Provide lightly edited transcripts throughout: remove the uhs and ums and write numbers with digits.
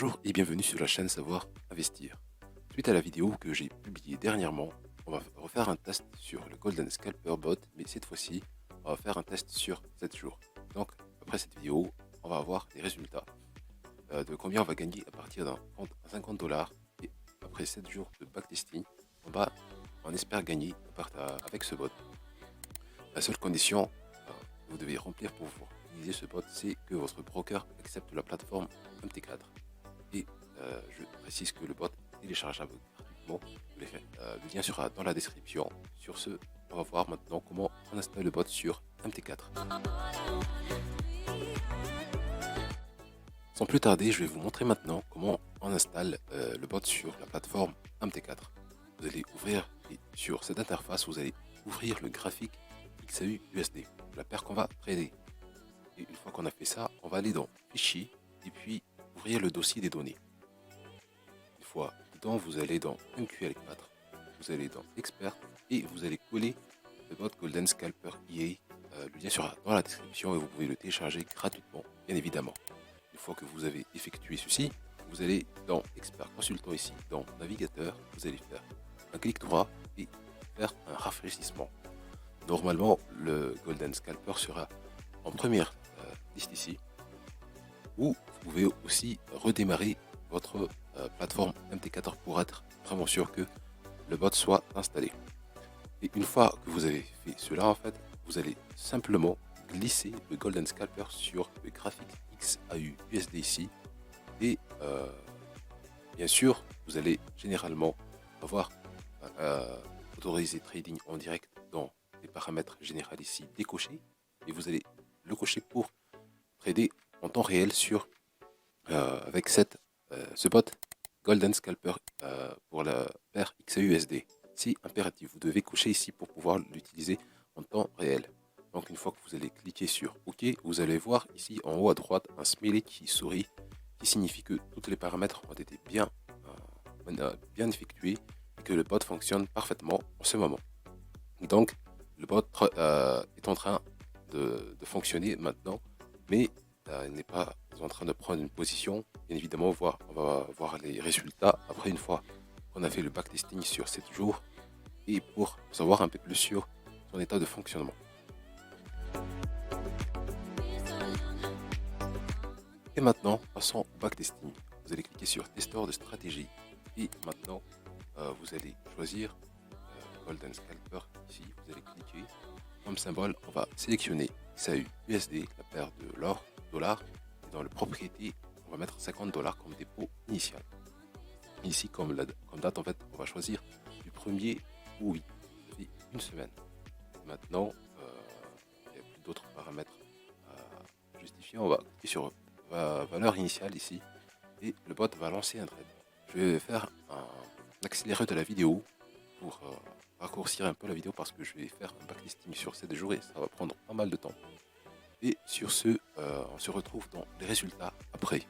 Bonjour et bienvenue sur la chaîne Savoir Investir. Suite à la vidéo que j'ai publiée dernièrement, on va refaire un test sur le Golden Scalper Bot, mais cette fois-ci, on va faire un test sur 7 jours. Donc, après cette vidéo, on va avoir les résultats de combien on va gagner à partir d'un compte à 50 dollars. Et après 7 jours de backtesting, on espère gagner avec ce bot. La seule condition que vous devez remplir pour pouvoir utiliser ce bot, c'est que votre broker accepte la plateforme MT4. Et je précise que le bot est téléchargeable gratuitement. Le lien sera dans la description. Sur ce, on va voir maintenant comment on installe le bot sur MT4. Sans plus tarder, je vais vous montrer maintenant comment on installe le bot sur la plateforme MT4. Vous allez ouvrir, et sur cette interface, vous allez ouvrir le graphique XAU USD, la paire qu'on va trader. Et une fois qu'on a fait ça, on va aller dans Fichier et puis ouvrir le dossier des données. Une fois dedans, vous allez dans MQL4, vous allez dans Expert et vous allez coller le bot Golden Scalper EA. Le lien sera dans la description et vous pouvez le télécharger gratuitement, bien évidemment. Une fois que vous avez effectué ceci, vous allez dans Expert Consultant ici, dans Navigateur, vous allez faire un clic droit et faire un rafraîchissement. Normalement, le Golden Scalper sera en première liste ici, ou vous pouvez aussi redémarrer votre plateforme MT4 pour être vraiment sûr que le bot soit installé. Et une fois que vous avez fait cela, en fait, vous allez simplement glisser le Golden Scalper sur le graphique XAU USD ici. Et bien sûr, vous allez généralement avoir autorisé trading en direct dans les paramètres généraux ici décochés. Et vous allez le cocher pour trader en temps réel avec ce bot Golden Scalper pour la paire XAUSD. C'est impératif, vous devez cocher ici pour pouvoir l'utiliser en temps réel. Donc une fois que vous allez cliquer sur OK, vous allez voir ici en haut à droite un smiley qui sourit, qui signifie que tous les paramètres ont été bien effectués et que le bot fonctionne parfaitement en ce moment. Donc le bot est en train de fonctionner maintenant, mais il n'est pas en train de prendre une position. Bien évidemment, on va voir les résultats après une fois qu'on a fait le backtesting sur 7 jours et pour savoir un peu plus sur son état de fonctionnement. Et maintenant, passons au backtesting. Vous allez cliquer sur Testeur de stratégie et maintenant vous allez choisir Golden Scalper ici. Vous allez cliquer comme symbole, on va sélectionner XAU USD, la paire de l'or, dollar, et dans le propriété, on va mettre 50 dollars comme dépôt initial. Ici, comme date, en fait, on va choisir du 1er au 8, ça fait une semaine. Maintenant, il n'y a plus d'autres paramètres à justifier. On va cliquer sur valeur initiale ici, et le bot va lancer un trade. Je vais faire un accéléré de la vidéo pour raccourcir un peu la vidéo parce que je vais faire un backtesting sur 7 jours et ça va prendre pas mal de temps. Et sur ce, on se retrouve dans les résultats après.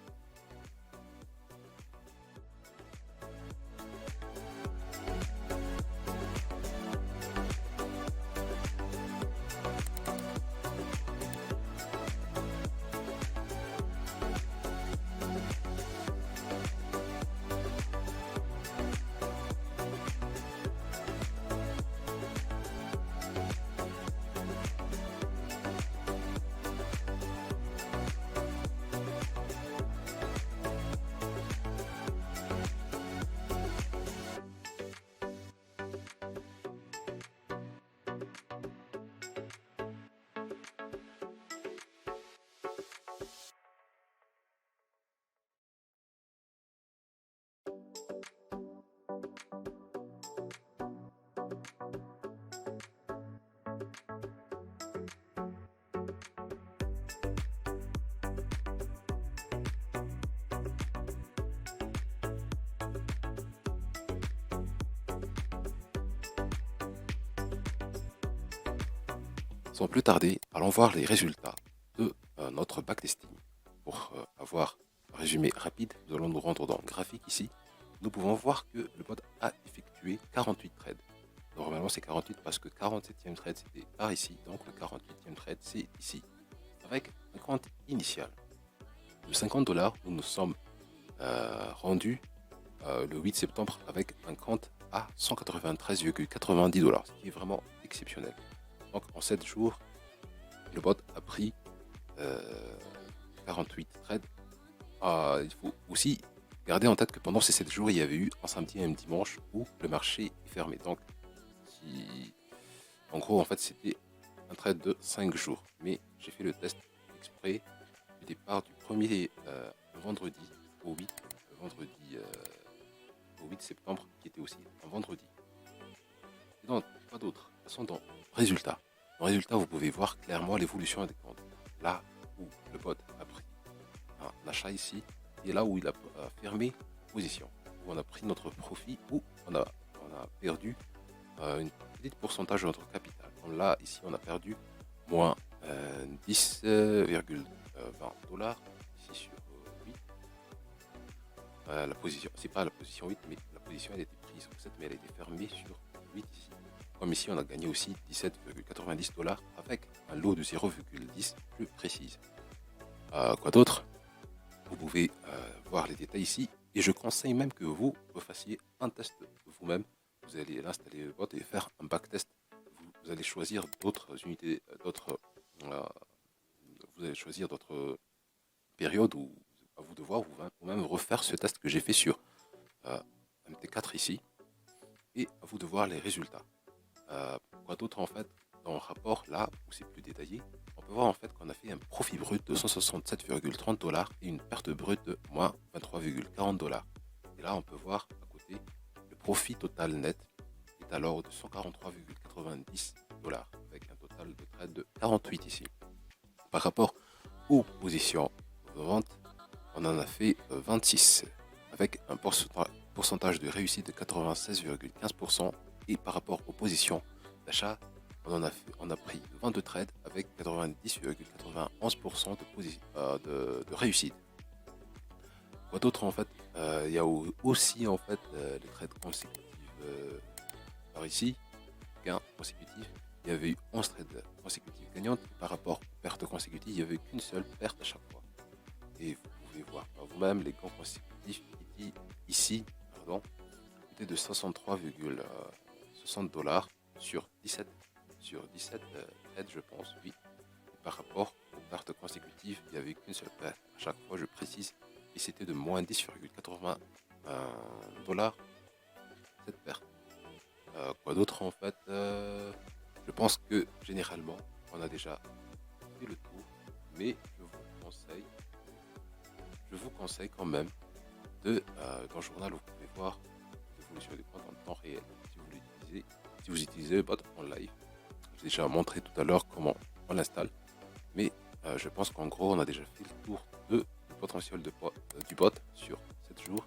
Sans plus tarder, allons voir les résultats de notre backtesting. Pour avoir un résumé rapide, nous allons nous rendre dans le graphique ici. Nous pouvons voir que le bot a effectué 48 trades. Normalement c'est 48 parce que 47e trade c'était par ici, donc le 48e trade c'est ici. Avec un compte initial de 50 dollars, nous nous sommes rendu le 8 septembre avec un compte à 193,90 $, ce qui est vraiment exceptionnel. Donc en 7 jours, le bot a pris 48 trades. Il faut aussi garder en tête que pendant ces 7 jours, il y avait eu un samedi et un dimanche où le marché est fermé. Donc, en gros, en fait, c'était un trade de 5 jours. Mais j'ai fait le test exprès du départ du premier vendredi au 8, au 8 septembre, qui était aussi un vendredi. Et donc, pas d'autre. Passons dans résultat. Dans résultat, vous pouvez voir clairement l'évolution des comptes. Là où le bot a pris un achat ici, et là où il a fermé position, où on a pris notre profit, où on a perdu une petite pourcentage de notre capital. Donc là, ici, on a perdu moins 10,20 $, ici sur 8. La position, c'est pas la position 8, mais la position elle était prise sur 7, mais elle a été fermée sur 8 ici. Comme ici, on a gagné aussi 17,90 $ avec un lot de 0,10, je précise. Quoi d'autre? Vous pouvez voir les détails ici. Et je conseille même que vous fassiez un test vous-même. Vous allez l'installer le bot et faire un backtest. Vous allez choisir d'autres unités, vous allez choisir d'autres périodes où à vous de voir ou même refaire ce test que j'ai fait sur MT4 ici. Et à vous de voir les résultats. Quoi d'autre en fait? Dans le rapport là où c'est plus détaillé, on peut voir en fait qu'on a fait un profit brut de 167,30 $ et une perte brute de moins 23,40 $. Et là on peut voir à côté le profit total net est alors de 143,90 $ avec un total de trade de 48 ici. Par rapport aux positions de vente, on en a fait 26 avec un pourcentage de réussite de 96,15%. Et par rapport aux positions d'achat, on a pris 22 trades avec 90,91% de réussite. Quoi d'autre en fait? Il y a aussi en fait les trades consécutifs par ici, gains consécutifs. Il y avait eu 11 trades consécutifs gagnantes. Par rapport aux pertes consécutives, il n'y avait qu'une seule perte à chaque fois. Et vous pouvez voir par vous-même les gains consécutifs ici, étaient de 63,60 $ sur 17 trades, je pense, oui. Et par rapport aux pertes consécutives, il n'y avait qu'une seule perte. À chaque fois, je précise, et c'était de moins 10,80 $ cette perte. Quoi d'autre en fait? Je pense que généralement, on a déjà fait le tour, mais je vous conseille quand même dans le journal, vous pouvez voir l'évolution des comptes en temps réel si vous utilisez le bot en live. J'ai déjà montré tout à l'heure comment on l'installe, mais je pense qu'en gros on a déjà fait le tour du potentiel du bot sur 7 jours.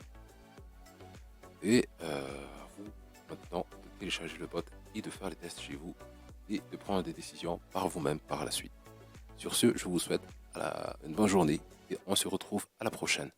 Et vous maintenant de télécharger le bot et de faire les tests chez vous et de prendre des décisions par vous-même par la suite. Sur ce, je vous souhaite une bonne journée et on se retrouve à la prochaine.